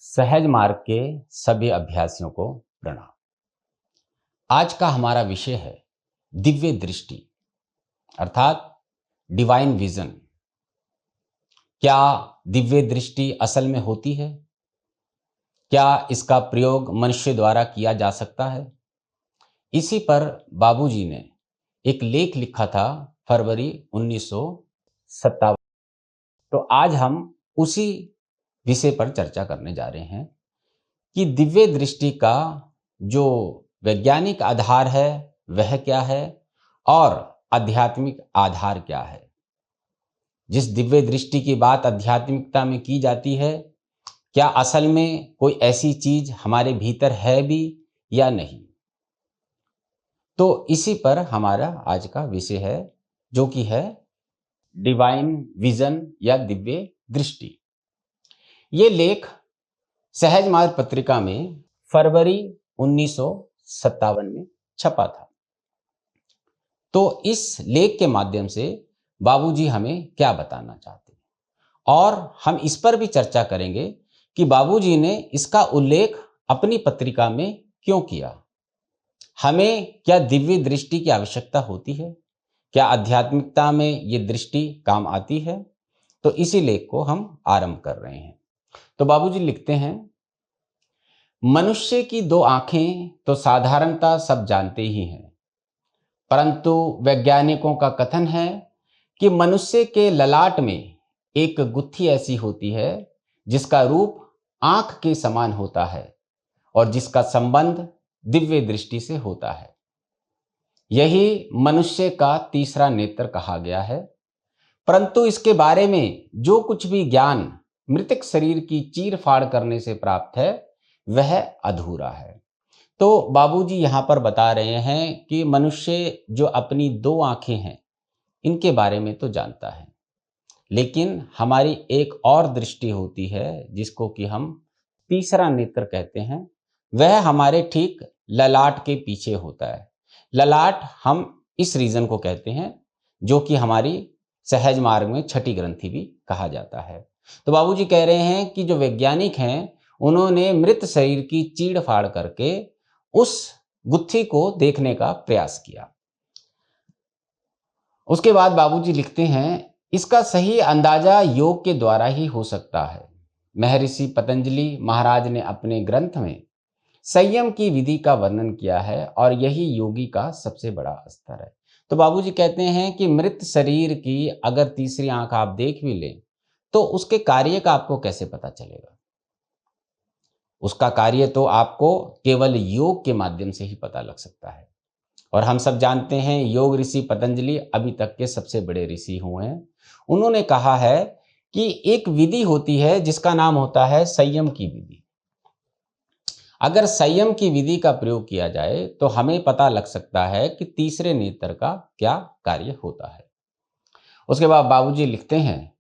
सहज मार्ग के सभी अभ्यासियों को प्रणाम। आज का हमारा विषय है दिव्य दृष्टि अर्थात डिवाइन विजन। क्या दिव्य दृष्टि असल में होती है? क्या इसका प्रयोग मनुष्य द्वारा किया जा सकता है? इसी पर बाबूजी ने एक लेख लिखा था फरवरी 1957। तो आज हम उसी विषय पर चर्चा करने जा रहे हैं कि दिव्य दृष्टि का जो वैज्ञानिक आधार है वह क्या है और आध्यात्मिक आधार क्या है। जिस दिव्य दृष्टि की बात आध्यात्मिकता में की जाती है, क्या असल में कोई ऐसी चीज हमारे भीतर है भी या नहीं? तो इसी पर हमारा आज का विषय है, जो कि है डिवाइन विजन या दिव्य दृष्टि। ये लेख सहज मार्ग पत्रिका में फरवरी 1957 में छपा था। तो इस लेख के माध्यम से बाबूजी हमें क्या बताना चाहते हैं, और हम इस पर भी चर्चा करेंगे कि बाबूजी ने इसका उल्लेख अपनी पत्रिका में क्यों किया। हमें क्या दिव्य दृष्टि की आवश्यकता होती है? क्या आध्यात्मिकता में ये दृष्टि काम आती है? तो इसी लेख को हम आरंभ कर रहे हैं। तो बाबूजी लिखते हैं, मनुष्य की दो आंखें तो साधारणतः सब जानते ही हैं, परंतु वैज्ञानिकों का कथन है कि मनुष्य के ललाट में एक गुत्थी ऐसी होती है जिसका रूप आंख के समान होता है और जिसका संबंध दिव्य दृष्टि से होता है। यही मनुष्य का तीसरा नेत्र कहा गया है, परंतु इसके बारे में जो कुछ भी ज्ञान मृतक शरीर की चीर फाड़ करने से प्राप्त है वह अधूरा है। तो बाबूजी यहाँ पर बता रहे हैं कि मनुष्य जो अपनी दो आंखें हैं इनके बारे में तो जानता है, लेकिन हमारी एक और दृष्टि होती है जिसको कि हम तीसरा नेत्र कहते हैं। वह हमारे ठीक ललाट के पीछे होता है। ललाट हम इस रीजन को कहते हैं जो कि हमारी सहज मार्ग में छठी ग्रंथि भी कहा जाता है। तो बाबूजी कह रहे हैं कि जो वैज्ञानिक हैं उन्होंने मृत शरीर की चीड़ फाड़ करके उस गुत्थी को देखने का प्रयास किया। उसके बाद बाबूजी लिखते हैं, इसका सही अंदाजा योग के द्वारा ही हो सकता है। महर्षि पतंजलि महाराज ने अपने ग्रंथ में संयम की विधि का वर्णन किया है और यही योगी का सबसे बड़ा स्तर है। तो बाबूजी कहते हैं कि मृत शरीर की अगर तीसरी आंख आप देख भी लें तो उसके कार्य का आपको कैसे पता चलेगा? उसका कार्य तो आपको केवल योग के माध्यम से ही पता लग सकता है। और हम सब जानते हैं योग ऋषि पतंजलि अभी तक के सबसे बड़े ऋषि हुए हैं। उन्होंने कहा है कि एक विधि होती है जिसका नाम होता है संयम की विधि। अगर संयम की विधि का प्रयोग किया जाए तो हमें पता लग सकता है कि तीसरे नेत्र का क्या कार्य होता है। उसके बाद बाबूजी लिखते हैं,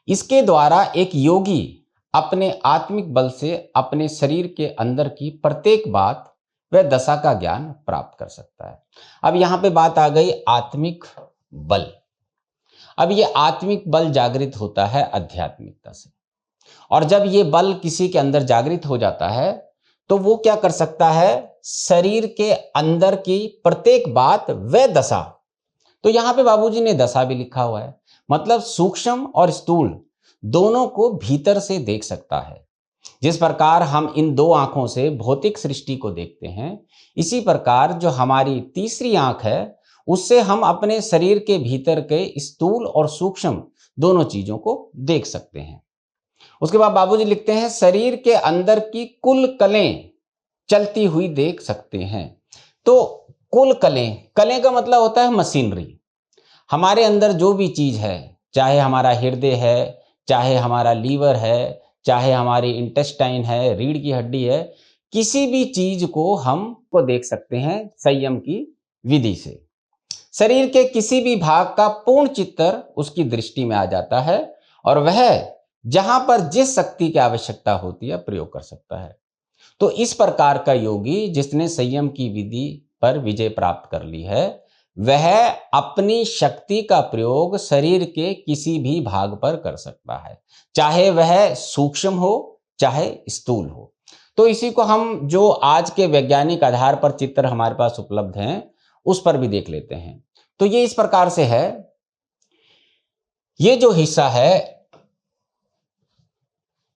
इसके द्वारा एक योगी अपने आत्मिक बल से अपने शरीर के अंदर की प्रत्येक बात वह दशा का ज्ञान प्राप्त कर सकता है। अब यहां पे बात आ गई आत्मिक बल। अब ये आत्मिक बल जागृत होता है आध्यात्मिकता से, और जब ये बल किसी के अंदर जागृत हो जाता है तो वो क्या कर सकता है? शरीर के अंदर की प्रत्येक बात वह दशा, तो यहां पे बाबूजी ने दशा भी लिखा हुआ है, मतलब सूक्ष्म और स्थूल दोनों को भीतर से देख सकता है। जिस प्रकार हम इन दो आंखों से भौतिक सृष्टि को देखते हैं, इसी प्रकार जो हमारी तीसरी आंख है उससे हम अपने शरीर के भीतर के स्थूल और सूक्ष्म दोनों चीजों को देख सकते हैं। उसके बाद बाबूजी लिखते हैं, शरीर के अंदर की कुल कलें चलती हुई देख सकते हैं। तो कुल कलें, कलें का मतलब होता है मशीनरी। हमारे अंदर जो भी चीज है, चाहे हमारा हृदय है, चाहे हमारा लीवर है, चाहे हमारी इंटेस्टाइन है, रीढ़ की हड्डी है, किसी भी चीज को हम को देख सकते हैं संयम की विधि से। शरीर के किसी भी भाग का पूर्ण चित्र उसकी दृष्टि में आ जाता है और वह जहां पर जिस शक्ति की आवश्यकता होती है प्रयोग कर सकता है। तो इस प्रकार का योगी जिसने संयम की विधि पर विजय प्राप्त कर ली है, वह अपनी शक्ति का प्रयोग शरीर के किसी भी भाग पर कर सकता है, चाहे वह सूक्ष्म हो चाहे स्थूल हो। तो इसी को हम जो आज के वैज्ञानिक आधार पर चित्र हमारे पास उपलब्ध हैं उस पर भी देख लेते हैं। तो ये इस प्रकार से है, ये जो हिस्सा है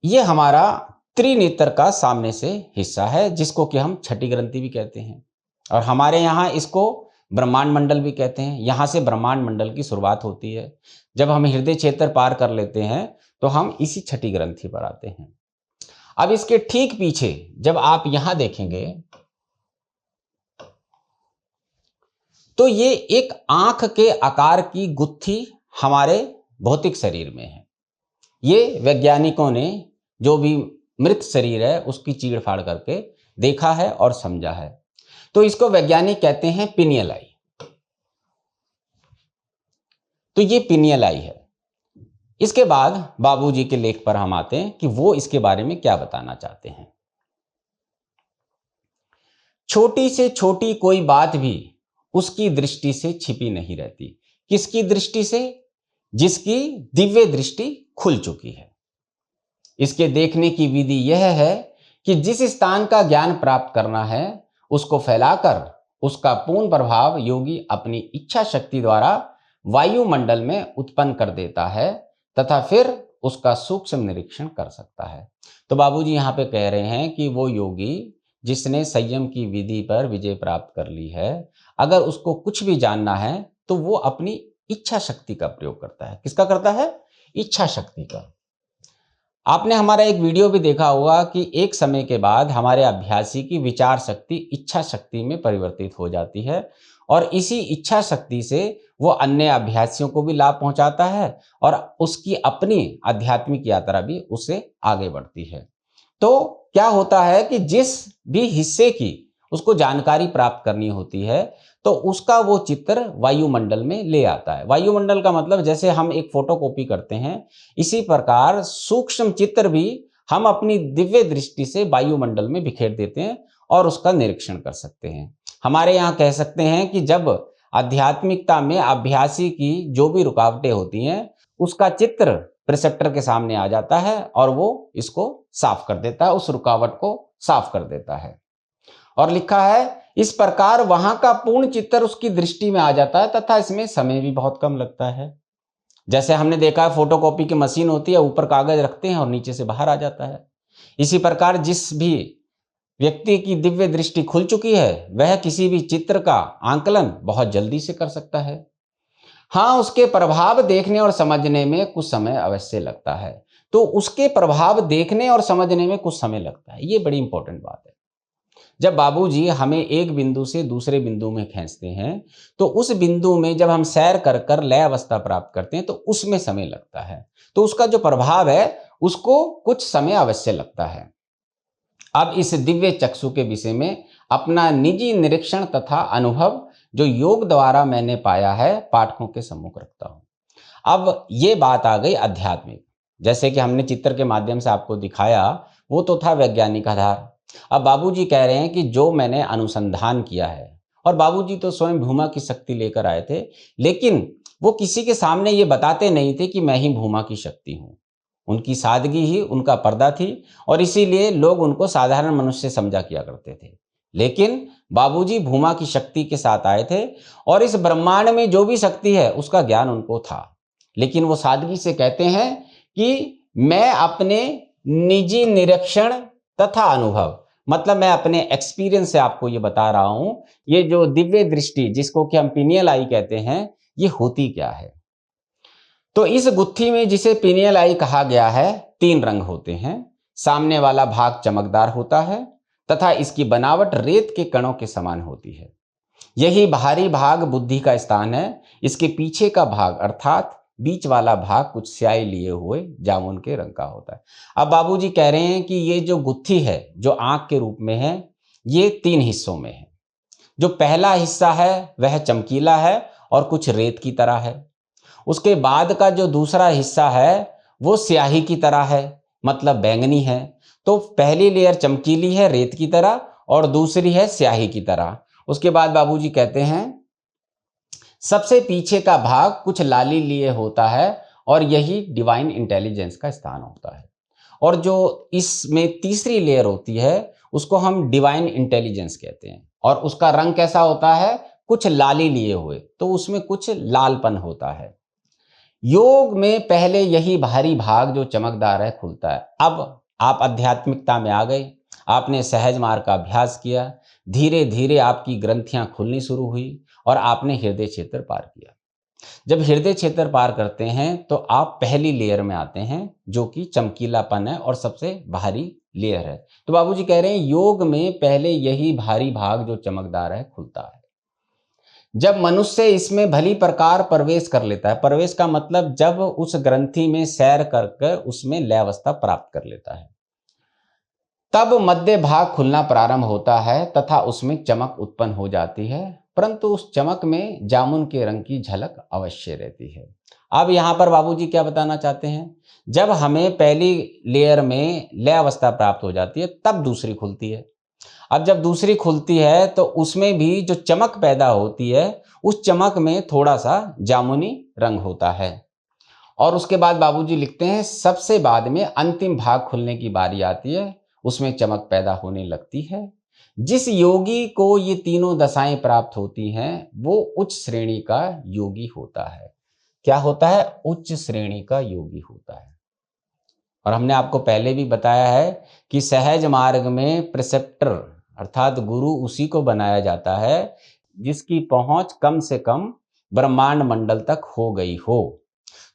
ये हमारा त्रिनेत्र का सामने से हिस्सा है, जिसको कि हम छठी ग्रंथि भी कहते हैं, और हमारे यहाँ इसको ब्रह्मांड मंडल भी कहते हैं। यहाँ से ब्रह्मांड मंडल की शुरुआत होती है। जब हम हृदय क्षेत्र पार कर लेते हैं तो हम इसी छठी ग्रंथि पर आते हैं। अब इसके ठीक पीछे जब आप यहां देखेंगे तो ये एक आंख के आकार की गुत्थी हमारे भौतिक शरीर में है। ये वैज्ञानिकों ने जो भी मृत शरीर है उसकी चीड़-फाड़ करके देखा है और समझा है। तो इसको वैज्ञानिक कहते हैं पिनियल आई। तो ये पिनियल आई है। इसके बाद बाबूजी के लेख पर हम आते हैं कि वो इसके बारे में क्या बताना चाहते हैं। छोटी से छोटी कोई बात भी उसकी दृष्टि से छिपी नहीं रहती। किसकी दृष्टि से? जिसकी दिव्य दृष्टि खुल चुकी है। इसके देखने की विधि यह है कि जिस स्थान का ज्ञान प्राप्त करना है उसको फैलाकर उसका पूर्ण प्रभाव योगी अपनी इच्छा शक्ति द्वारा वायुमंडल में उत्पन्न कर देता है तथा फिर उसका सूक्ष्म निरीक्षण कर सकता है। तो बाबूजी यहाँ पे कह रहे हैं कि वो योगी जिसने संयम की विधि पर विजय प्राप्त कर ली है, अगर उसको कुछ भी जानना है तो वो अपनी इच्छा शक्ति का प्रयोग करता है। किसका करता है? इच्छा शक्ति का। आपने हमारा एक वीडियो भी देखा होगा कि एक समय के बाद हमारे अभ्यासी की विचार शक्ति इच्छा शक्ति में परिवर्तित हो जाती है और इसी इच्छा शक्ति से वो अन्य अभ्यासियों को भी लाभ पहुंचाता है और उसकी अपनी आध्यात्मिक यात्रा भी उससे आगे बढ़ती है। तो क्या होता है कि जिस भी हिस्से की उसको जानकारी प्राप्त करनी होती है तो उसका वो चित्र वायुमंडल में ले आता है। वायुमंडल का मतलब जैसे हम एक फोटोकॉपी करते हैं, इसी प्रकार सूक्ष्म चित्र भी हम अपनी दिव्य दृष्टि से वायुमंडल में बिखेर देते हैं और उसका निरीक्षण कर सकते हैं। हमारे यहाँ कह सकते हैं कि जब आध्यात्मिकता में अभ्यासी की जो भी रुकावटें होती हैं उसका चित्र प्रिसेप्टर के सामने आ जाता है और वो इसको साफ कर देता है, उस रुकावट को साफ कर देता है। और लिखा है इस प्रकार वहां का पूर्ण चित्र उसकी दृष्टि में आ जाता है तथा इसमें समय भी बहुत कम लगता है। जैसे हमने देखा है फोटोकॉपी की मशीन होती है, ऊपर कागज रखते हैं और नीचे से बाहर आ जाता है। इसी प्रकार जिस भी व्यक्ति की दिव्य दृष्टि खुल चुकी है वह किसी भी चित्र का आंकलन बहुत जल्दी से कर सकता है। हाँ, उसके प्रभाव देखने और समझने में कुछ समय अवश्य लगता है। तो उसके प्रभाव देखने और समझने में कुछ समय लगता है, ये बड़ी इंपॉर्टेंट बात है। जब बाबूजी हमें एक बिंदु से दूसरे बिंदु में खींचते हैं तो उस बिंदु में जब हम सैर कर कर लय अवस्था प्राप्त करते हैं तो उसमें समय लगता है। तो उसका जो प्रभाव है उसको कुछ समय अवश्य लगता है। अब इस दिव्य चक्षु के विषय में अपना निजी निरीक्षण तथा अनुभव जो योग द्वारा मैंने पाया है पाठकों के सम्मुख रखता हूँ। अब ये बात आ गई आध्यात्मिक। जैसे कि हमने चित्र के माध्यम से आपको दिखाया वो तो था वैज्ञानिक आधार। अब बाबूजी कह रहे हैं कि जो मैंने अनुसंधान किया है, और बाबूजी तो स्वयं भूमा की शक्ति लेकर आए थे, लेकिन वो किसी के सामने ये बताते नहीं थे कि मैं ही भूमा की शक्ति हूँ। उनकी सादगी ही उनका पर्दा थी और इसीलिए लोग उनको साधारण मनुष्य समझा किया करते थे। लेकिन बाबूजी भूमा की शक्ति के साथ आए थे और इस ब्रह्मांड में जो भी शक्ति है उसका ज्ञान उनको था। लेकिन वो सादगी से कहते हैं कि मैं अपने निजी निरीक्षण तथा अनुभव, मतलब मैं अपने एक्सपीरियंस से आपको ये बता रहा हूं, ये जो दिव्य दृष्टि जिसको कि हम पिनियल आई कहते हैं, ये होती क्या है। तो इस गुत्थी में जिसे पिनियल आई कहा गया है, 3 रंग होते हैं। सामने वाला भाग चमकदार होता है तथा इसकी बनावट रेत के कणों के समान होती है। यही बाहरी भाग बुद्धि का स्थान है। इसके पीछे का भाग अर्थात बीच वाला भाग कुछ स्याही लिए हुए जामुन के रंग का होता है। अब बाबूजी कह रहे हैं कि ये जो गुत्थी है जो आंख के रूप में है, ये 3 हिस्सों में है। जो पहला हिस्सा है वह चमकीला है और कुछ रेत की तरह है। उसके बाद का जो दूसरा हिस्सा है वो स्याही की तरह है, मतलब बैंगनी है। तो पहली लेयर चमकीली है रेत की तरह और दूसरी है स्याही की तरह। उसके बाद बाबूजी कहते हैं सबसे पीछे का भाग कुछ लाली लिए होता है और यही डिवाइन इंटेलिजेंस का स्थान होता है। और जो इसमें तीसरी लेयर होती है उसको हम डिवाइन इंटेलिजेंस कहते हैं। और उसका रंग कैसा होता है? कुछ लाली लिए हुए, तो उसमें कुछ लालपन होता है। योग में पहले यही बाहरी भाग जो चमकदार है खुलता है। अब आप आध्यात्मिकता में आ गए, आपने सहज मार्ग का अभ्यास किया, धीरे धीरे आपकी ग्रंथियां खुलनी शुरू हुई और आपने हृदय क्षेत्र पार किया। जब हृदय क्षेत्र पार करते हैं तो आप पहली लेयर में आते हैं जो कि चमकीलापन है और सबसे बाहरी लेयर है। तो बाबूजी कह रहे हैं योग में पहले यही भारी भाग जो चमकदार है खुलता है। जब मनुष्य इसमें भली प्रकार प्रवेश कर लेता है, प्रवेश का मतलब जब उस ग्रंथि में सैर कर उसमें लय अवस्था प्राप्त कर लेता है, तब मध्य भाग खुलना प्रारंभ होता है तथा उसमें चमक उत्पन्न हो जाती है, परंतु उस चमक में जामुन के रंग की झलक अवश्य रहती है। अब यहाँ पर बाबूजी क्या बताना चाहते हैं? जब हमें पहली लेयर में लय अवस्था प्राप्त हो जाती है तब दूसरी खुलती है। अब जब दूसरी खुलती है तो उसमें भी जो चमक पैदा होती है उस चमक में थोड़ा सा जामुनी रंग होता है। और उसके बाद बाबूजी लिखते हैं सबसे बाद में अंतिम भाग खुलने की बारी आती है, उसमें चमक पैदा होने लगती है। जिस योगी को ये तीनों दशाएं प्राप्त होती हैं वो उच्च श्रेणी का योगी होता है। क्या होता है? उच्च श्रेणी का योगी होता है। और हमने आपको पहले भी बताया है कि सहज मार्ग में प्रिसेप्टर अर्थात गुरु उसी को बनाया जाता है जिसकी पहुंच कम से कम ब्रह्मांड मंडल तक हो गई हो।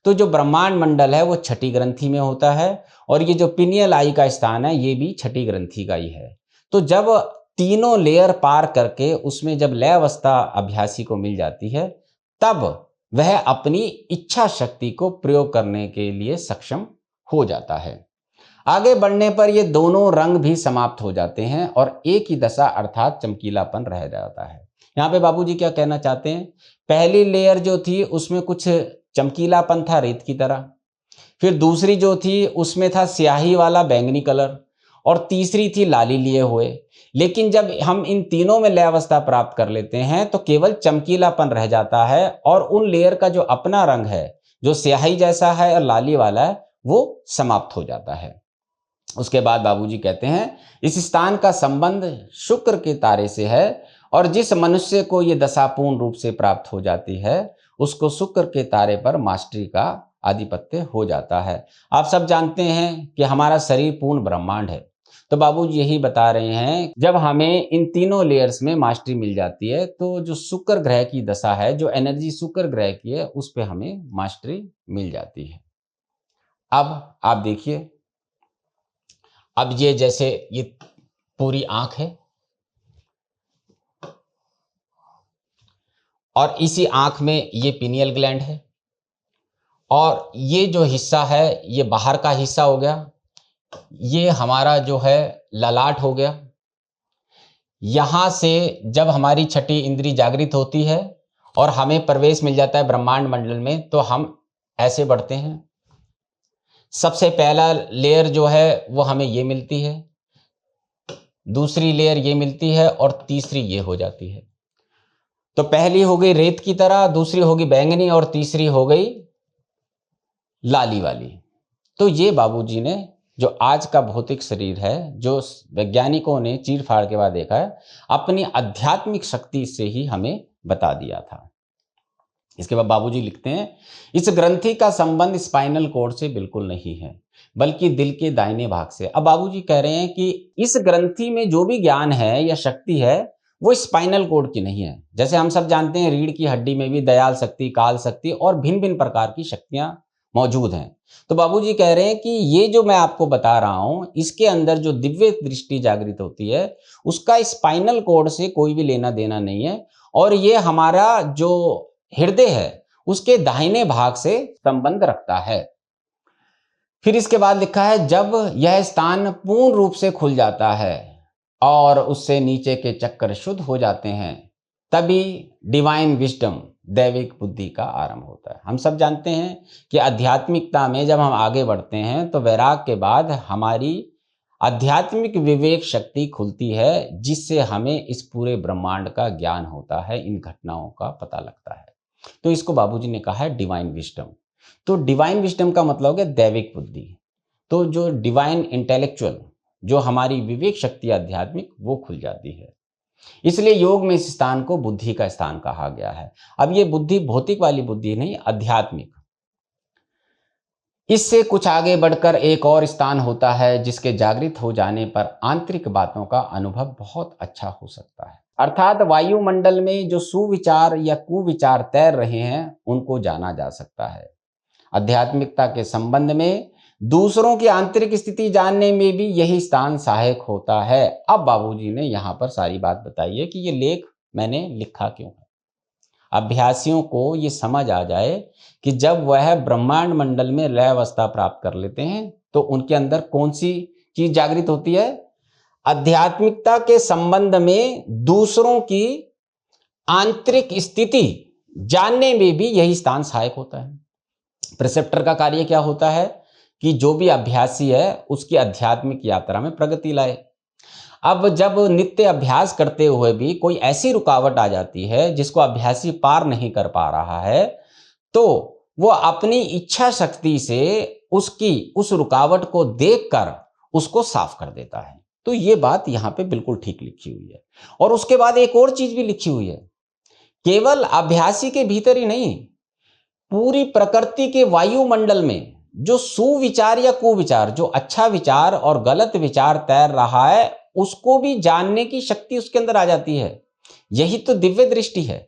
तो जो ब्रह्मांड मंडल है वो छठी ग्रंथि में होता है और ये जो पिनियल आई का स्थान है ये भी छठी ग्रंथि का ही है। तो जब तीनों लेयर पार करके उसमें जब लय अवस्था अभ्यासी को मिल जाती है तब वह अपनी इच्छा शक्ति को प्रयोग करने के लिए सक्षम हो जाता है। आगे बढ़ने पर ये दोनों रंग भी समाप्त हो जाते हैं और एक ही दशा अर्थात चमकीलापन रह जाता है। यहाँ पे बाबूजी क्या कहना चाहते हैं? पहली लेयर जो थी उसमें कुछ चमकीलापन था रेत की तरह, फिर दूसरी जो थी उसमें था स्याही वाला बैंगनी कलर और तीसरी थी लाली लिए हुए। लेकिन जब हम इन तीनों में लय अवस्था प्राप्त कर लेते हैं तो केवल चमकीलापन रह जाता है और उन लेयर का जो अपना रंग है जो स्याही जैसा है और लाली वाला है वो समाप्त हो जाता है। उसके बाद बाबूजी कहते हैं इस स्थान का संबंध शुक्र के तारे से है और जिस मनुष्य को ये दशा पूर्ण रूप से प्राप्त हो जाती है उसको शुक्र के तारे पर मास्टरी का आधिपत्य हो जाता है। आप सब जानते हैं कि हमारा शरीर पूर्ण ब्रह्मांड है, तो बाबूजी यही बता रहे हैं जब हमें इन तीनों लेयर्स में मास्टरी मिल जाती है तो जो शुक्र ग्रह की दशा है, जो एनर्जी शुक्र ग्रह की है, उस पर हमें मास्टरी मिल जाती है। अब आप देखिए, अब ये जैसे ये पूरी आंख है और इसी आंख में ये पिनियल ग्लैंड है और ये जो हिस्सा है ये बाहर का हिस्सा हो गया, ये हमारा जो है ललाट हो गया। यहां से जब हमारी छठी इंद्री जागृत होती है और हमें प्रवेश मिल जाता है ब्रह्मांड मंडल में तो हम ऐसे बढ़ते हैं। सबसे पहला लेयर जो है वो हमें ये मिलती है, दूसरी लेयर ये मिलती है और तीसरी ये हो जाती है। तो पहली हो गई रेत की तरह, दूसरी होगी बैंगनी और तीसरी हो गई लाली वाली। तो ये बाबूजी ने जो आज का भौतिक शरीर है जो वैज्ञानिकों ने चीर फाड़ के बाद देखा है, अपनी आध्यात्मिक शक्ति से ही हमें बता दिया था। इसके बाद बाबूजी लिखते हैं इस ग्रंथि का संबंध स्पाइनल कॉर्ड से बिल्कुल नहीं है बल्कि दिल के दाहिने भाग से। अब बाबूजी कह रहे हैं कि इस ग्रंथि में जो भी ज्ञान है या शक्ति है वो स्पाइनल कॉर्ड की नहीं है। जैसे हम सब जानते हैं रीढ़ की हड्डी में भी दयाल शक्ति, काल शक्ति और भिन्न भिन्न प्रकार की शक्तियां मौजूद हैं। तो बाबूजी कह रहे हैं कि ये जो मैं आपको बता रहा हूं इसके अंदर जो दिव्य दृष्टि जागृत होती है उसका स्पाइनल कॉर्ड से कोई भी लेना देना नहीं है और ये हमारा जो हृदय है उसके दाहिने भाग से संबंध रखता है। फिर इसके बाद लिखा है जब यह स्थान पूर्ण रूप से खुल जाता है और उससे नीचे के चक्कर शुद्ध हो जाते हैं तभी डिवाइन विजडम, दैविक बुद्धि का आरंभ होता है। हम सब जानते हैं कि आध्यात्मिकता में जब हम आगे बढ़ते हैं तो वैराग के बाद हमारी आध्यात्मिक विवेक शक्ति खुलती है जिससे हमें इस पूरे ब्रह्मांड का ज्ञान होता है, इन घटनाओं का पता लगता है। तो इसको बाबूजी ने कहा है डिवाइन विजडम। तो डिवाइन विजडम का मतलब हो गया दैविक बुद्धि। तो जो डिवाइन इंटेलेक्चुअल, जो हमारी विवेक शक्ति आध्यात्मिक, वो खुल जाती है। इसलिए योग में इस स्थान को बुद्धि का स्थान कहा गया है। अब ये बुद्धि भौतिक वाली बुद्धि नहीं, आध्यात्मिक। इससे कुछ आगे बढ़कर एक और स्थान होता है जिसके जागृत हो जाने पर आंतरिक बातों का अनुभव बहुत अच्छा हो सकता है। अर्थात वायुमंडल में जो सुविचार या कुविचार तैर रहे हैं उनको जाना जा सकता है। आध्यात्मिकता के संबंध में दूसरों की आंतरिक स्थिति जानने में भी यही स्थान सहायक होता है। अब बाबूजी ने यहाँ पर सारी बात बताई है कि ये लेख मैंने लिखा क्यों है। अभ्यासियों को ये समझ आ जाए कि जब वह ब्रह्मांड मंडल में लय अवस्था प्राप्त कर लेते हैं तो उनके अंदर कौन सी चीज जागृत होती है। आध्यात्मिकता के संबंध में दूसरों की आंतरिक स्थिति जानने में भी यही स्थान सहायक होता है। प्रिसेप्टर का कार्य क्या होता है कि जो भी अभ्यासी है उसकी आध्यात्मिक यात्रा में प्रगति लाए। अब जब नित्य अभ्यास करते हुए भी कोई ऐसी रुकावट आ जाती है जिसको अभ्यासी पार नहीं कर पा रहा है, तो वो अपनी इच्छा शक्ति से उस रुकावट को देखकर उसको साफ कर देता है। तो ये बात यहाँ पे बिल्कुल ठीक लिखी हुई है। और उसके बाद एक और चीज भी लिखी हुई है, केवल अभ्यासी के भीतर ही नहीं, पूरी प्रकृति के वायुमंडल में जो सुविचार या कुविचार, जो अच्छा विचार और गलत विचार तैर रहा है, उसको भी जानने की शक्ति उसके अंदर आ जाती है। यही तो दिव्य दृष्टि है।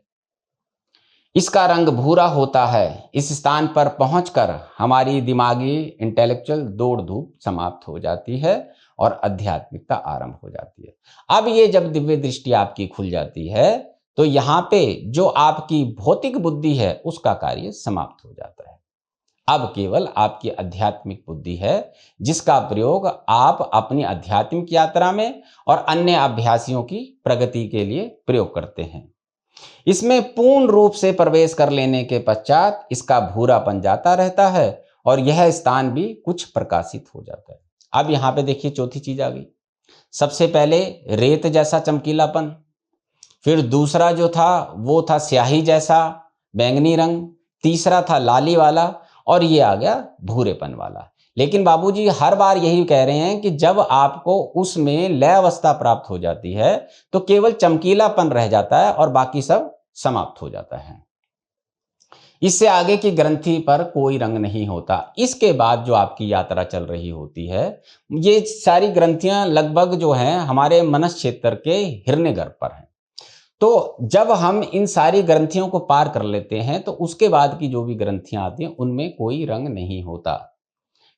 इसका रंग भूरा होता है। इस स्थान पर पहुंचकर हमारी दिमागी इंटेलेक्चुअल दौड़ धूप समाप्त हो जाती है और आध्यात्मिकता आरंभ हो जाती है। अब ये जब दिव्य दृष्टि आपकी खुल जाती है तो यहाँ पे जो आपकी भौतिक बुद्धि है उसका कार्य समाप्त हो जाता है। अब केवल आपकी आध्यात्मिक बुद्धि है जिसका प्रयोग आप अपनी आध्यात्मिक यात्रा में और अन्य अभ्यासियों की प्रगति के लिए प्रयोग करते हैं। इसमें पूर्ण रूप से प्रवेश कर लेने के पश्चात इसका भूरापन जाता रहता है और यह स्थान भी कुछ प्रकाशित हो जाता है। अब यहाँ पे देखिए चौथी चीज आ गई। सबसे पहले रेत जैसा चमकीलापन, फिर दूसरा जो था वो था स्याही जैसा बैंगनी रंग, तीसरा था लाली वाला और ये आ गया भूरेपन वाला। लेकिन बाबूजी हर बार यही कह रहे हैं कि जब आपको उसमें लय अवस्था प्राप्त हो जाती है तो केवल चमकीलापन रह जाता है और बाकी सब समाप्त हो जाता है। इससे आगे की ग्रंथि पर कोई रंग नहीं होता। इसके बाद जो आपकी यात्रा चल रही होती है, ये सारी ग्रंथियां लगभग जो हैं हमारे मनस क्षेत्र के हिरण्य गर्भ पर हैं। तो जब हम इन सारी ग्रंथियों को पार कर लेते हैं तो उसके बाद की जो भी ग्रंथियां आती हैं उनमें कोई रंग नहीं होता।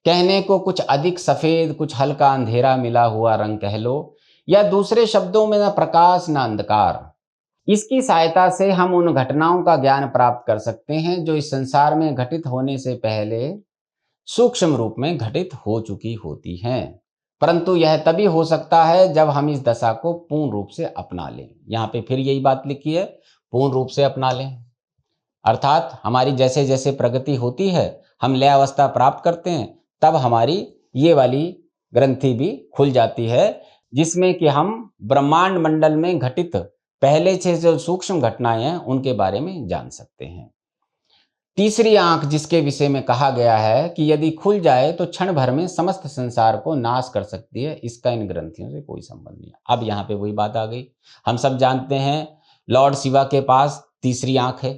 कहने को कुछ अधिक सफेद, कुछ हल्का अंधेरा मिला हुआ रंग कह लो, या दूसरे शब्दों में ना प्रकाश ना अंधकार। इसकी सहायता से हम उन घटनाओं का ज्ञान प्राप्त कर सकते हैं जो इस संसार में घटित होने से पहले सूक्ष्म रूप में घटित हो चुकी होती हैं। परंतु यह तभी हो सकता है जब हम इस दशा को पूर्ण रूप से अपना लें। यहाँ पे फिर यही बात लिखी है, पूर्ण रूप से अपना लें। अर्थात हमारी जैसे जैसे प्रगति होती है, हम लय अवस्था प्राप्त करते हैं, तब हमारी ये वाली ग्रंथि भी खुल जाती है जिसमें कि हम ब्रह्मांड मंडल में घटित पहले से जो सूक्ष्म घटनाएं हैं उनके बारे में जान सकते हैं। तीसरी आंख जिसके विषय में कहा गया है कि यदि खुल जाए तो क्षण भर में समस्त संसार को नाश कर सकती है, इसका इन ग्रंथियों से कोई संबंध नहीं है। अब यहाँ पे वही बात आ गई। हम सब जानते हैं लॉर्ड शिवा के पास तीसरी आंख है।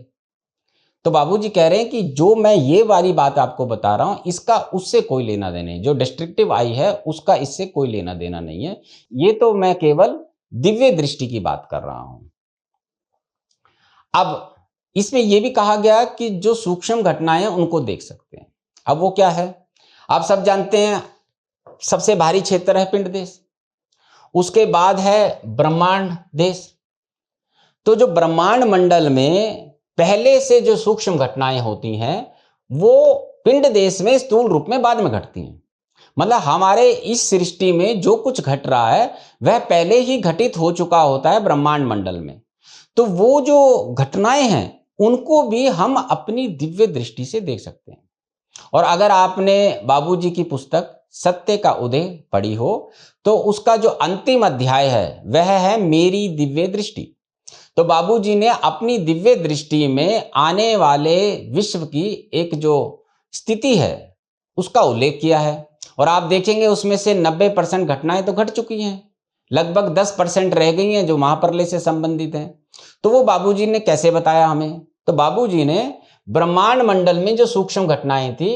तो बाबूजी कह रहे हैं कि जो मैं ये वाली बात आपको बता रहा हूं इसका उससे कोई लेना देना नहीं। जो डिस्ट्रक्टिव आई है उसका इससे कोई लेना देना नहीं है। ये तो मैं केवल दिव्य दृष्टि की बात कर रहा हूं। अब इसमें यह भी कहा गया कि जो सूक्ष्म घटनाएं हैं उनको देख सकते हैं। अब वो क्या है, आप सब जानते हैं सबसे भारी क्षेत्र है पिंड देश, उसके बाद है ब्रह्मांड देश। तो जो ब्रह्मांड मंडल में पहले से जो सूक्ष्म घटनाएं होती हैं वो पिंड देश में स्थूल रूप में बाद में घटती हैं। मतलब हमारे इस सृष्टि में जो कुछ घट रहा है वह पहले ही घटित हो चुका होता है ब्रह्मांड मंडल में। तो वो जो घटनाएं हैं उनको भी हम अपनी दिव्य दृष्टि से देख सकते हैं। और अगर आपने बाबूजी की पुस्तक सत्य का उदय पढ़ी हो तो उसका जो अंतिम अध्याय है वह है मेरी दिव्य दृष्टि। तो बाबूजी ने अपनी दिव्य दृष्टि में आने वाले विश्व की एक जो स्थिति है उसका उल्लेख किया है और आप देखेंगे उसमें से 90% घटनाएं तो घट चुकी हैं, लगभग 10% रह गई हैं जो महाप्रलय से संबंधित हैं। तो वो बाबूजी ने कैसे बताया हमें? तो बाबूजी ने ब्रह्मांड मंडल में जो सूक्ष्म घटनाएं थी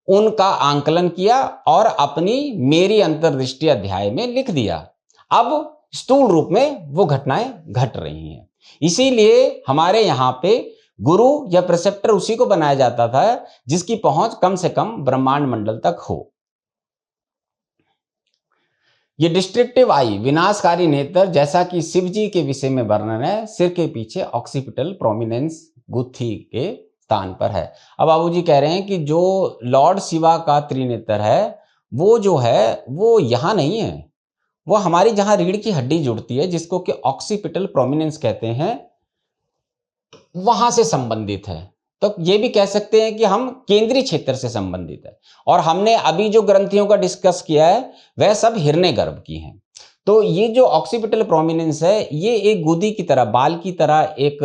उनका आंकलन किया और अपनी मेरी अंतर्दृष्टि अध्याय में लिख दिया। अब स्थूल रूप में वो घटनाएं घट रही हैं। इसीलिए हमारे यहाँ पे गुरु या प्रिसेप्टर उसी को बनाया जाता था जिसकी पहुंच कम से कम ब्रह्मांड मंडल तक हो। ये डिस्ट्रक्टिव आई, विनाशकारी नेत्र, जैसा कि शिव जी के विषय में वर्णन है, सिर के पीछे ऑक्सीपिटल प्रोमिनेंस गुत्थी के स्थान पर है। अब बाबूजी कह रहे हैं कि जो लॉर्ड शिवा का त्रिनेत्र है वो जो है वो यहाँ नहीं है, वो हमारी जहां रीढ़ की हड्डी जुड़ती है जिसको कि ऑक्सीपिटल प्रोमिनेंस कहते हैं, वहां से संबंधित है। तो ये भी कह सकते हैं कि हम केंद्रीय क्षेत्र से संबंधित है। और हमने अभी जो ग्रंथियों का डिस्कस किया है वह सब हिरण्य गर्भ की हैं। तो ये जो ऑक्सीपिटल प्रोमिनेंस है ये एक गुदी की तरह, बाल की तरह एक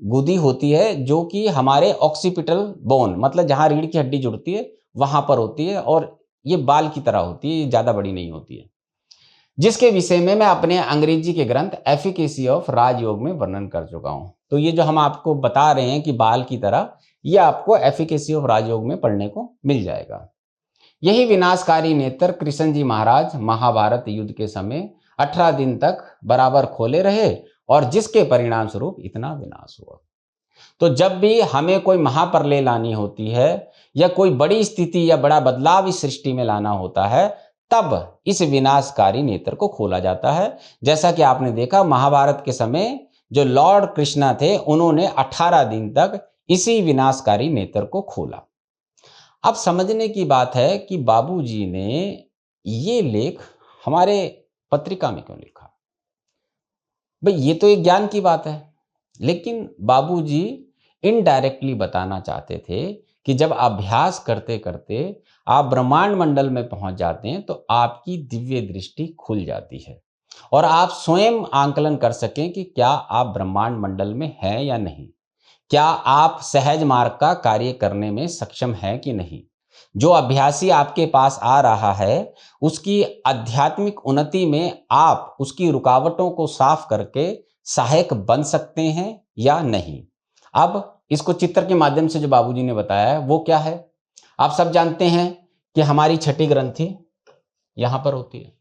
गुदी होती है जो कि हमारे ऑक्सीपिटल बोन, मतलब जहां रीढ़ की हड्डी जुड़ती है वहां पर होती है, और ये बाल की तरह होती है, ये ज्यादा बड़ी नहीं होती है, जिसके विषय में मैं अपने अंग्रेजी के ग्रंथ एफिकेसी ऑफ राजयोग में वर्णन कर चुका हूं। तो ये जो हम आपको बता रहे हैं कि बाल की तरह, ये आपको एफिकेसी ऑफ राजयोग में पढ़ने को मिल जाएगा। यही विनाशकारी नेत्र कृष्ण जी महाराज महाभारत युद्ध के समय 18 दिन तक बराबर खोले रहे और जिसके परिणाम स्वरूप इतना विनाश हुआ। तो जब भी हमें कोई महाप्रलय लानी होती है या कोई बड़ी स्थिति या बड़ा बदलाव इस सृष्टि में लाना होता है, तब इस विनाशकारी नेत्र को खोला जाता है। जैसा कि आपने देखा महाभारत के समय जो लॉर्ड कृष्णा थे उन्होंने 18 दिन तक इसी विनाशकारी नेत्र को खोला। अब समझने की बात है कि बाबूजी ने ये लेख हमारे पत्रिका में क्यों लिखा। भाई ये तो एक ज्ञान की बात है, लेकिन बाबूजी इनडायरेक्टली बताना चाहते थे कि जब अभ्यास करते करते आप ब्रह्मांड मंडल में पहुंच जाते हैं तो आपकी दिव्य दृष्टि खुल जाती है और आप स्वयं आंकलन कर सकें कि क्या आप ब्रह्मांड मंडल में हैं या नहीं, क्या आप सहज मार्ग का कार्य करने में सक्षम हैं कि नहीं। जो अभ्यासी आपके पास आ रहा है उसकी आध्यात्मिक उन्नति में आप उसकी रुकावटों को साफ करके सहायक बन सकते हैं या नहीं। अब इसको चित्र के माध्यम से जो बाबूजी ने बताया है वो क्या है। आप सब जानते हैं कि हमारी छठी ग्रंथि यहां पर होती है,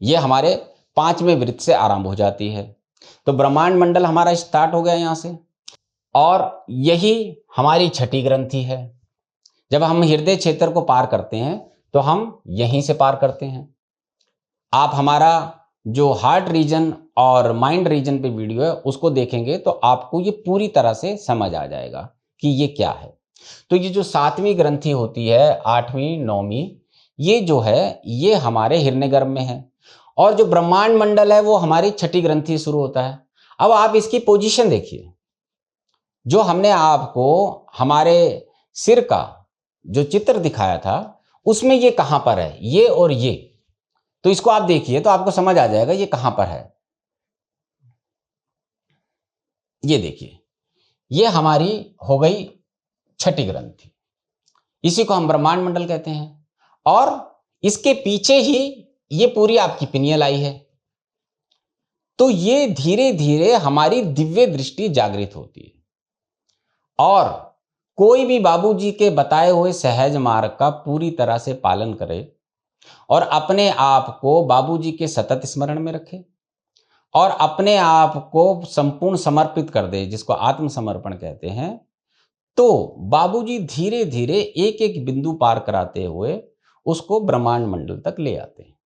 ये हमारे 5वें वृत्त से आरंभ हो जाती है। तो ब्रह्मांड मंडल हमारा स्टार्ट हो गया यहां से, और यही हमारी छठी ग्रंथि है। जब हम हृदय क्षेत्र को पार करते हैं तो हम यहीं से पार करते हैं। आप हमारा जो हार्ट रीजन और माइंड रीजन पे वीडियो है उसको देखेंगे तो आपको ये पूरी तरह से समझ आ जाएगा कि ये क्या है। तो ये जो 7वीं ग्रंथि होती है, 8वीं 9वीं, ये जो है ये हमारे हिरण्यगर्भ में है, और जो ब्रह्मांड मंडल है वो हमारी छठी ग्रंथि शुरू होता है। अब आप इसकी पोजीशन देखिए, जो हमने आपको हमारे सिर का जो चित्र दिखाया था उसमें ये कहां पर है, ये और ये, तो इसको आप देखिए तो आपको समझ आ जाएगा ये कहां पर है। ये देखिए, ये हमारी हो गई छठी ग्रंथि, इसी को हम ब्रह्मांड मंडल कहते हैं, और इसके पीछे ही ये पूरी आपकी पिनियल आई है। तो ये धीरे धीरे हमारी दिव्य दृष्टि जागृत होती है, और कोई भी बाबूजी के बताए हुए सहज मार्ग का पूरी तरह से पालन करे और अपने आप को बाबूजी के सतत स्मरण में रखे और अपने आप को संपूर्ण समर्पित कर दे, जिसको आत्मसमर्पण कहते हैं, तो बाबूजी धीरे धीरे एक एक बिंदु पार कराते हुए उसको ब्रह्मांड मंडल तक ले आते हैं।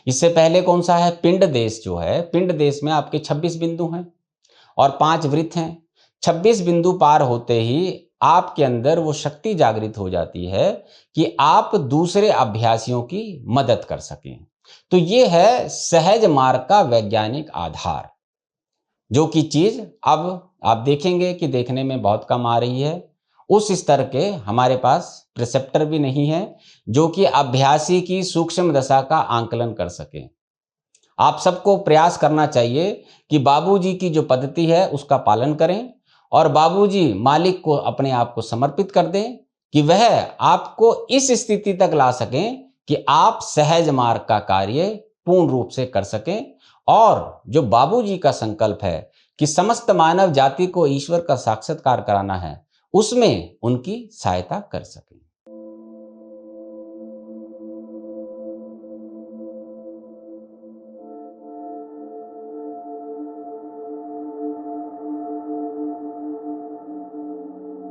इससे पहले कौन सा है, पिंड देश जो है, पिंड देश में आपके 26 बिंदु हैं और 5 वृत्त हैं। 26 बिंदु पार होते ही आपके अंदर वो शक्ति जागृत हो जाती है कि आप दूसरे अभ्यासियों की मदद कर सकें। तो ये है सहज मार्ग का वैज्ञानिक आधार, जो कि चीज अब आप देखेंगे कि देखने में बहुत कम आ रही है। उस स्तर के हमारे पास प्रिसेप्टर भी नहीं है जो कि अभ्यासी की सूक्ष्म दशा का आंकलन कर सके। आप सबको प्रयास करना चाहिए कि बाबूजी की जो पद्धति है उसका पालन करें और बाबूजी मालिक को अपने आप को समर्पित कर दें कि वह आपको इस स्थिति तक ला सकें कि आप सहज मार्ग का कार्य पूर्ण रूप से कर सकें, और जो बाबूजी का संकल्प है कि समस्त मानव जाति को ईश्वर का साक्षात्कार कराना है, उसमें उनकी सहायता कर सकें।